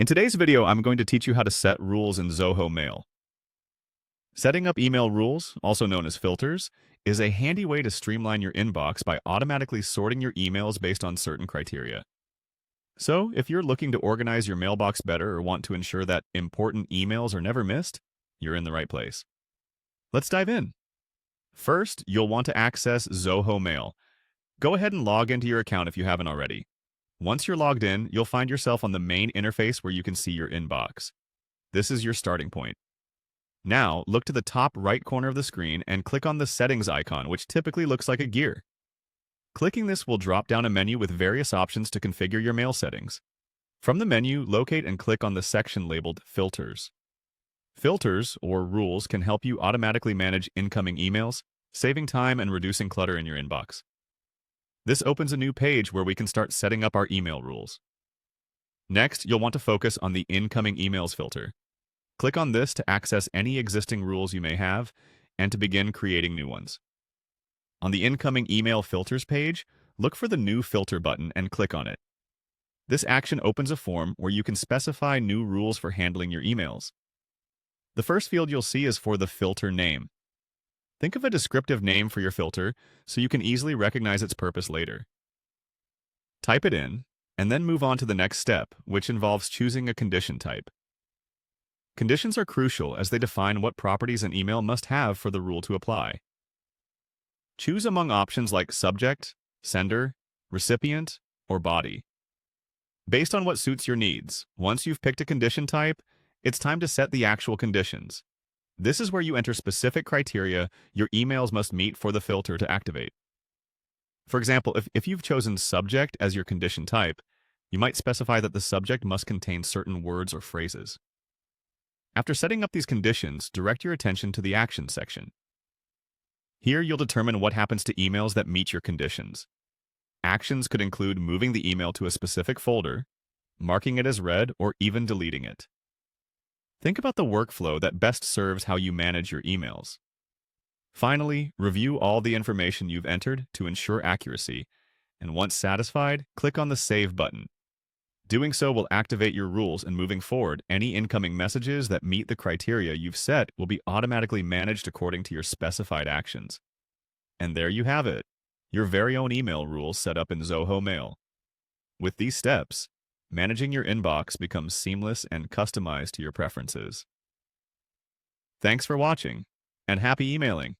In today's video, I'm going to teach you how to set rules in Zoho Mail. Setting up email rules, also known as filters, is a handy way to streamline your inbox by automatically sorting your emails based on certain criteria. So, if you're looking to organize your mailbox better or want to ensure that important emails are never missed, you're in the right place. Let's dive in. First, you'll want to access Zoho Mail. Go ahead and log into your account if you haven't already. Once you're logged in, you'll find yourself on the main interface where you can see your inbox. This is your starting point. Now, look to the top right corner of the screen and click on the settings icon, which typically looks like a gear. Clicking this will drop down a menu with various options to configure your mail settings. From the menu, locate and click on the section labeled Filters. Filters, or rules, can help you automatically manage incoming emails, saving time and reducing clutter in your inbox. This opens a new page where we can start setting up our email rules. Next, you'll want to focus on the Incoming Emails filter. Click on this to access any existing rules you may have and to begin creating new ones. On the Incoming Email Filters page, look for the New Filter button and click on it. This action opens a form where you can specify new rules for handling your emails. The first field you'll see is for the filter name. Think of a descriptive name for your filter so you can easily recognize its purpose later. Type it in, and then move on to the next step, which involves choosing a condition type. Conditions are crucial as they define what properties an email must have for the rule to apply. Choose among options like subject, sender, recipient, or body. Based on what suits your needs, once you've picked a condition type, it's time to set the actual conditions. This is where you enter specific criteria your emails must meet for the filter to activate. For example, if you've chosen subject as your condition type, you might specify that the subject must contain certain words or phrases. After setting up these conditions, direct your attention to the Actions section. Here you'll determine what happens to emails that meet your conditions. Actions could include moving the email to a specific folder, marking it as read, or even deleting it. Think about the workflow that best serves how you manage your emails. Finally, review all the information you've entered to ensure accuracy, and once satisfied, click on the Save button. Doing so will activate your rules, and moving forward, any incoming messages that meet the criteria you've set will be automatically managed according to your specified actions. And there you have it, your very own email rules set up in Zoho Mail. With these steps, managing your inbox becomes seamless and customized to your preferences. Thanks for watching, and happy emailing!